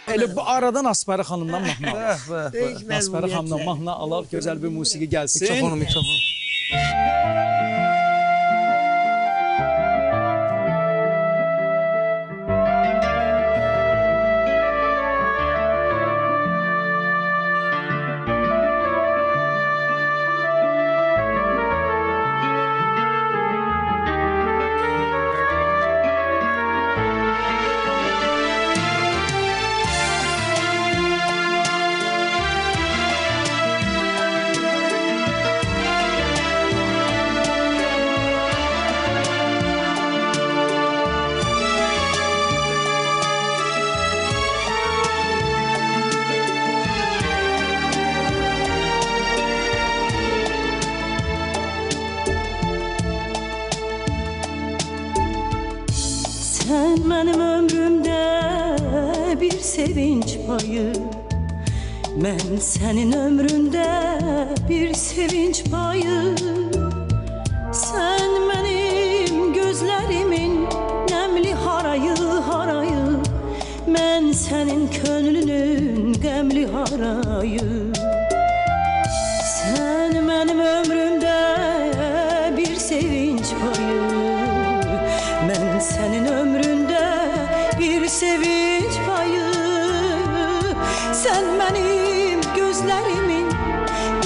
Elə bu aradan Aspara xanımdan mahnı alaq. Değişmez Aspara bu xanımdan yetlə. mahnı alaq, gözəl bir musiqi gəlsin. Mikrofon. Sen benim ömrümde bir sevinç payı, ben senin ömründe bir sevinç payı. Sen benim gözlerimin nemli harayı harayı, ben senin könlünün gemli harayı. Sen benim ömrümde bir sevinç payı, ben senin ömründe bir sevinç payı. Sen benim gözlerimin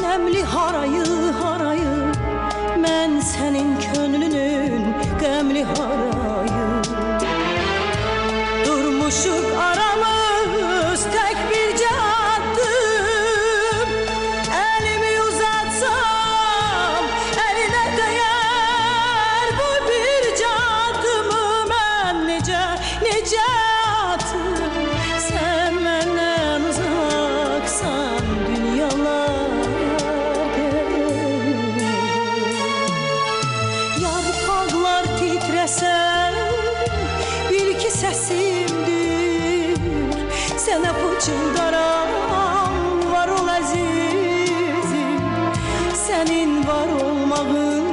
nemli harayı harayı, ben senin könlünün gemli harayı. Durmuşuk aramız tek bir caddım, elimi uzatsam eline değer bu bir caddımı. Ben nece atım, sen benden uzaksan dünyalar gelir. Yarpaklar titresen bil ki sesimdir, sana pıçıldaran var ol azizim. Senin var olmağın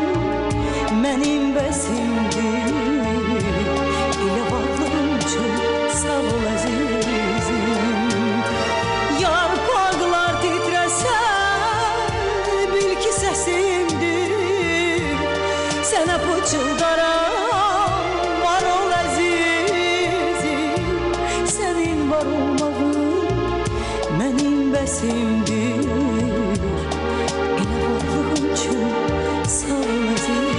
benim besimdir, ile varlığın çok sağ ol azizim. Yarpaklar titresen bil ki sesimdir, sana pıçıldaran var ol azizim. Senin var olmağın benim besimdir, ile varlığın çok sağ ol azizim.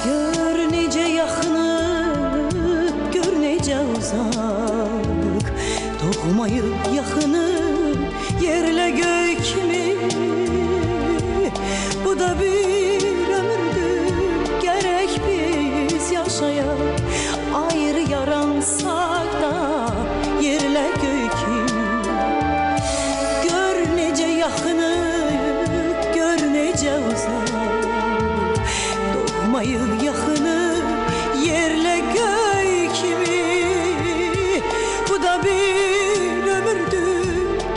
Gör nece yaxını, gör nece uzak, doğmayıb yaxını yerlə göy kimi. Bu da bir ömürdür, gerek biz yaşayaq, ayrı yaransak da yerlə göy kimi. Gör nece yaxını, gör nece uzak, doğmayıb yaxını yerlə göy kimi. Bu da bir ömürdür,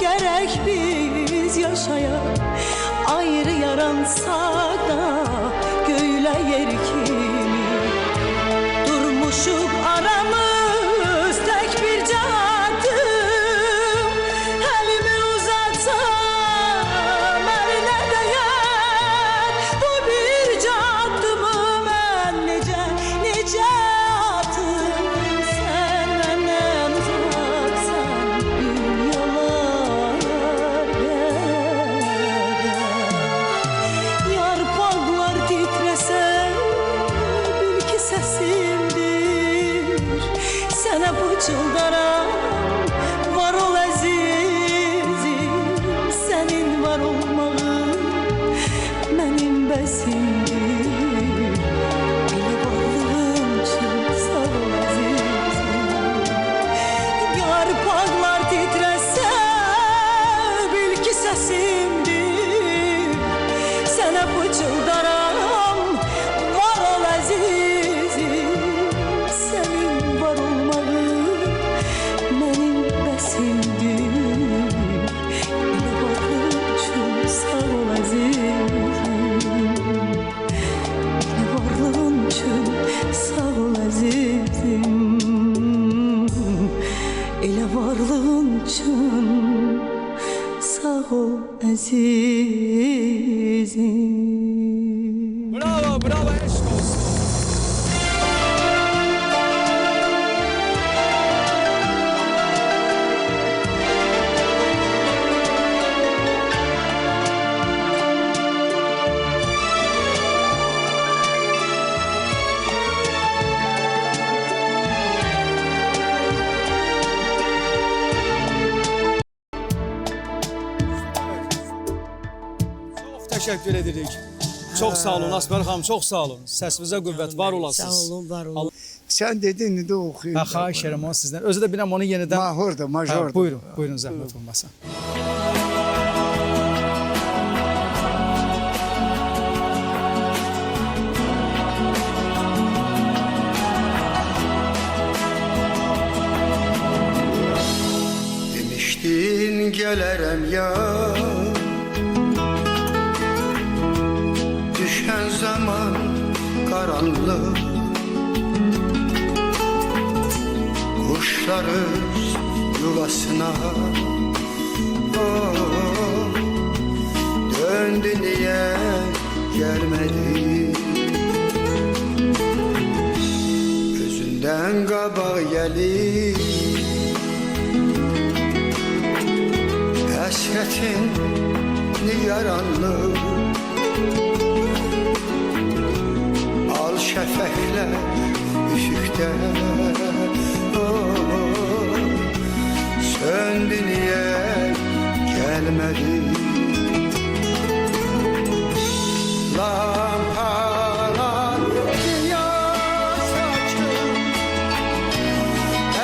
gerek biz yaşayaq, ayrı yaransak da göylə yer kimi. Durmuşuq aramız tek bir caddım, elimi uzatsam eline değer bu bir caddımı. Ben nece atım, sen benden uzaksan dünyalar gelir. Yarpaklar titrese bil ki sesimdir, sana pıçıldaran var ol azizim. Senin var olmağın benim besimdir, ile varlığın için sağ ol azizim. Yarpaqlar titrəsə bil ki səsimdir. Sənə pıçıldaram var ol əzizim. Sənin var olmağın mənim bəsimdir. Elə varlığın üçün sağ ol əzizim. Elə varlığın üçün sağ ol əzizim. Elə varlığın üçün sağ ol əzizim. Bravo, bravo, eşq olsun. Çox təşəkkür edirik. Çox sağ olun Asbər xanım, çox sağ olun. Səsinizə qüvvət, var olasınız. Sağ olun, var olun. Sen dedin indi okuyun. Ha, xahiş edirəm onu sizdən. Özü də biləm onu yenidən... Mahurdu, majordu. Ha, buyurun, buyurun zəhmət olmasın. Demiştin gelerem ya. Düşen zaman karanlık. Kuşlarız yuvasına. Oh, döndü niye gelmedi? Gözünden kaba gelir. Hasretin yaranlı. Al şefekler üşükte. Oh, söndü niye gelmedi? Lampalar dünya saçır.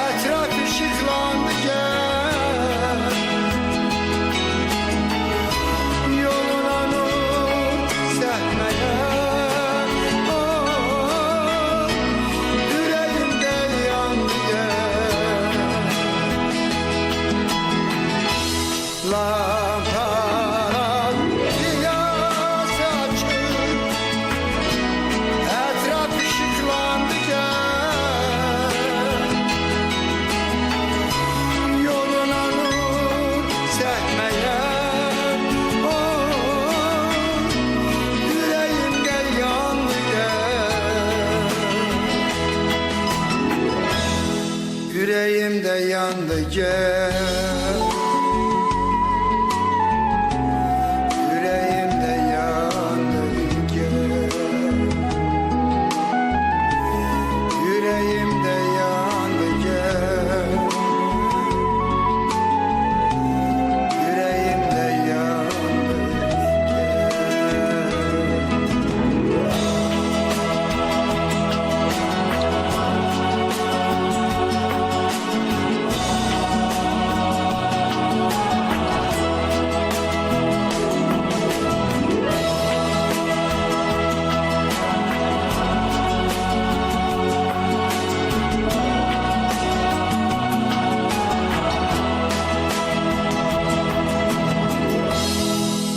Etraf ışıklandı gel. Yoluna nur sermeye. Oh, yüreğimde yandı gel. Lampalar dünya saçır. Etraf ışıklandı gel. Yoluna nur sermeye. Oh, yüreğimde yandı gel. Yüreğimde yandı gel. Yüreğimde yandı gel. Yüreğimde yandı gel. Yüreğimde yandı gel.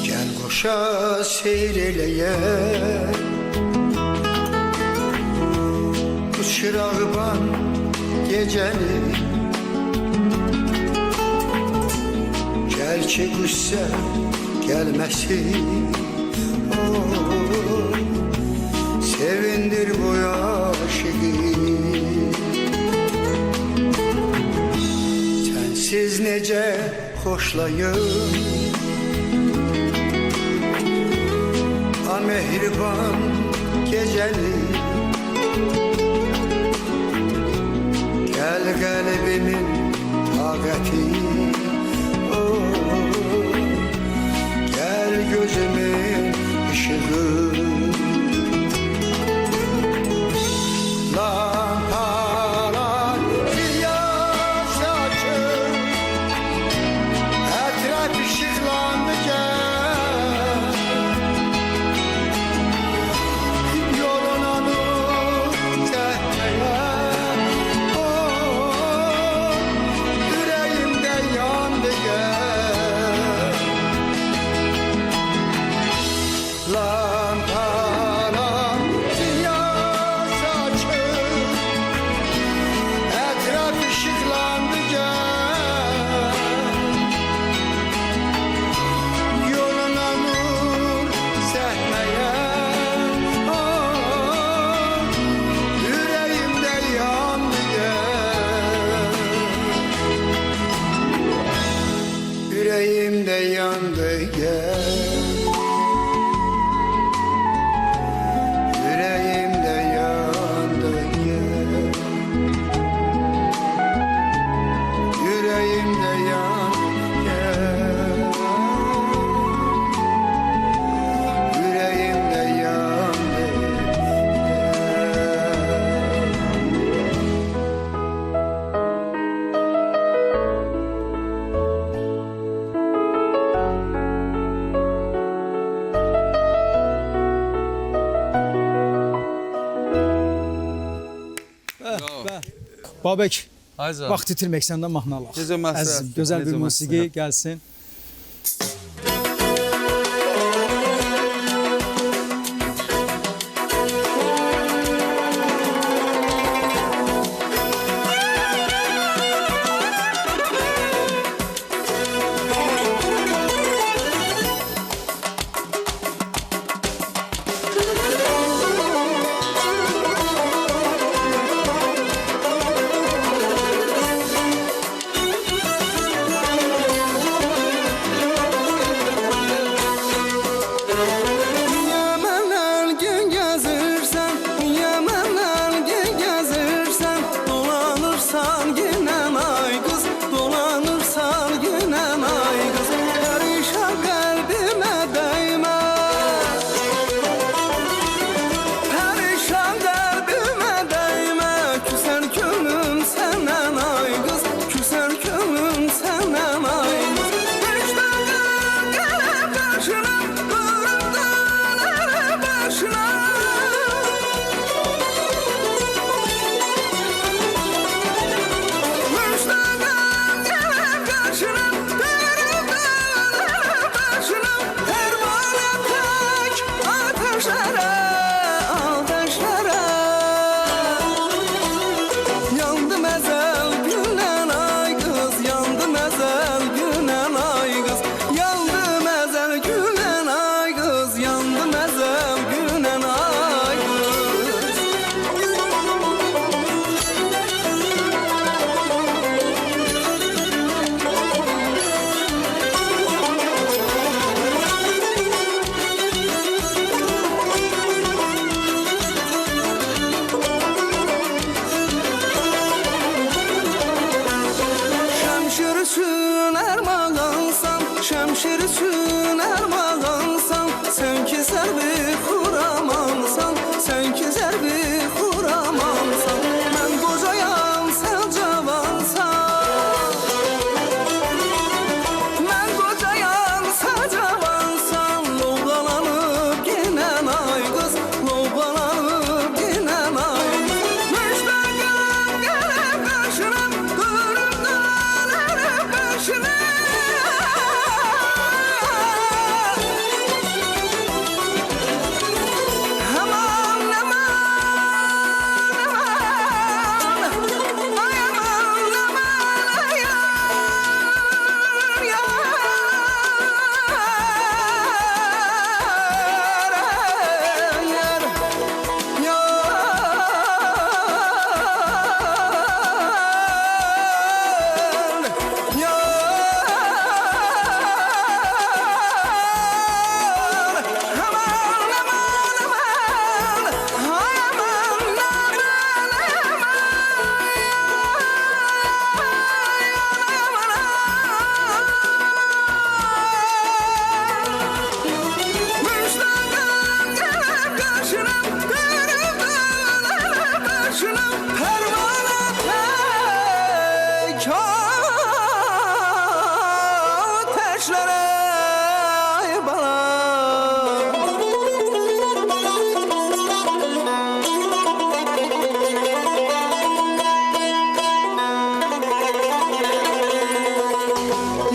Gel koşa seyreleye. Bu çırağban geceni. Gel ki qüssə gelmesin. Oh, sevindir bu aşığı. Sensiz nece hoşlayım. A mehriban geceni. Gel kalbimin taqəti. Oh, gel gözümün ışığı. Lampalar ziya saçır. gel. Yüreğimde yandı gel. Yüreğimde yandı gel. Yüreğimde yandı gel. Babək, Ayza. vaxt itirmək səndən mahnı alaq. Necə məsləhət, Əzizim, gözəl bir necə musiqi məsləhət. gəlsin. Yamanlar gün gezirsen, yamanlar gün gezirsen, dolanırsan günen ay kız, dolanırsan günen ay kız, perişan kalbime değme, perişan kalbime değme, küser gönlüm senden ay kız, küser gönlüm senden ay kız, perişan kalbim karşına. Yandım ezel gülen ay kız, yandım ezel gülen ay kız, yandım ezel gülen ay kız, yandım ezel gülen ay kız. Şemşir üçün ermağansan, şemşir üçün ermağansan, sen ki zərbi xuramansan, sen ki zərbi xuramansan, mən qocayam, sən cavansan, mən qocayam, sən cavansan, lovğalanıb genən ay qız, lovğalanıb genən ay qız, müştaqam gəlib qarşına, qırımdan ərib başına. Aman, aman, aman, ay aman, aman, ay yar, yar, yar, Müştaqam gəlib qarşına, qırımdan ərib başına, pərvanə pək ateşlərə ay balam.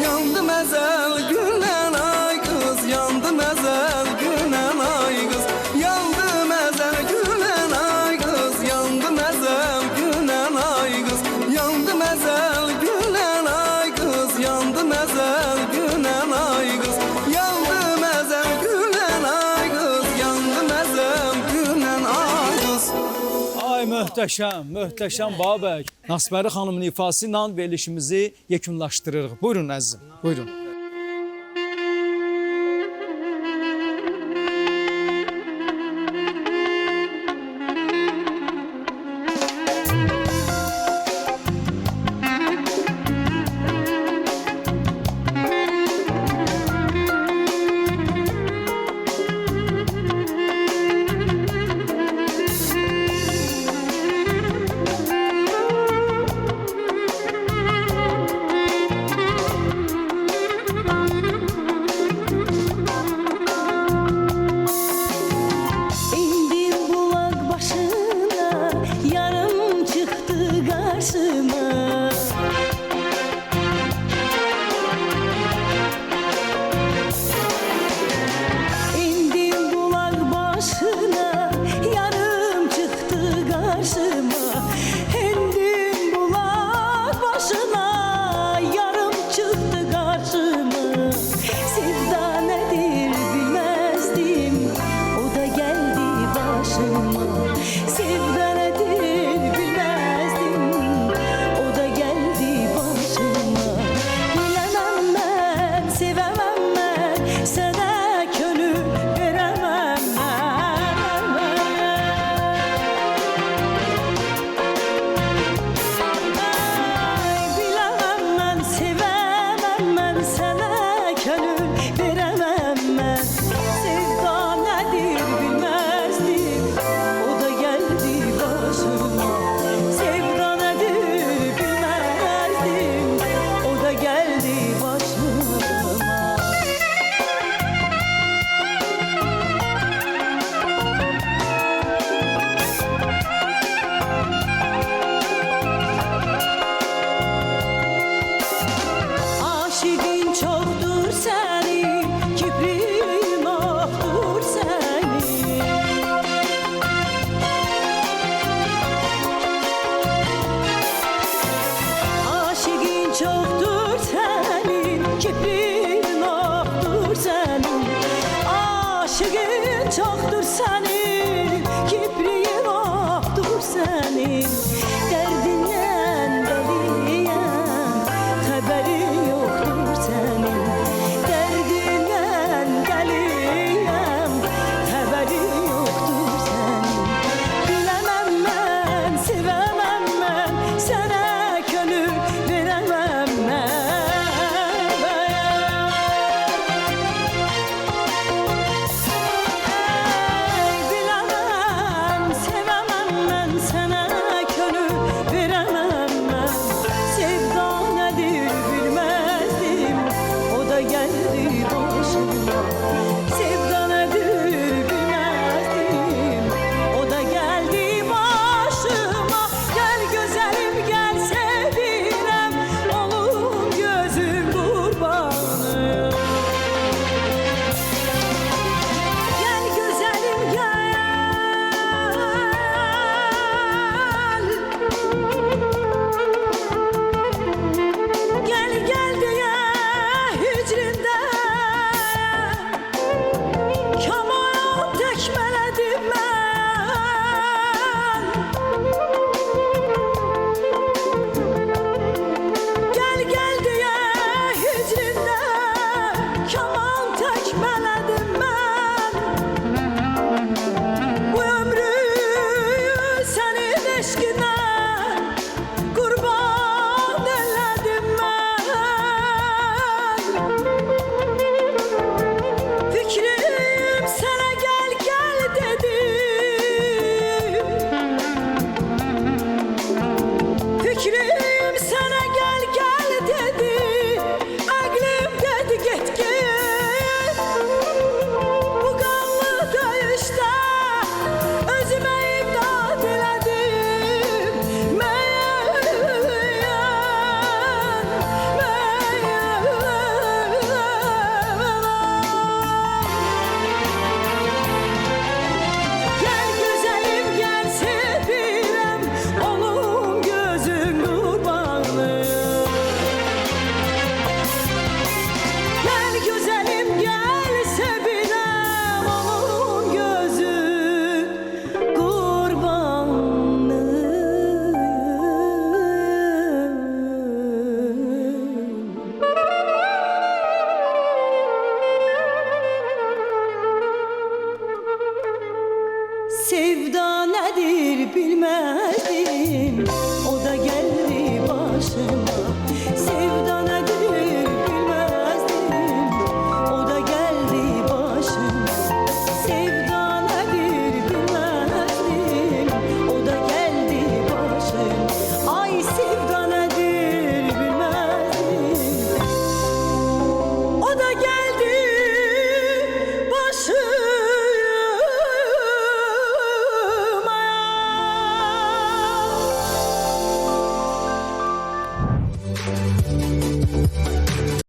Yandım ezel gülen ay kız, yandım ezel gülen ay kız, yandım ezel gülen ay kız, yandım ezel gülen ay kız, yandım ezel gülen ay kız, yandım ezel gülen ay kız, yandım ezel gülen ay kız, yandım ezel gülen ay kız. Ay möhtəşəm, möhtəşəm Babək. Nasbəri xanımın ifası ilə verilişimizi yekunlaşdırırıq. Buyurun əzizim, buyurun. aşık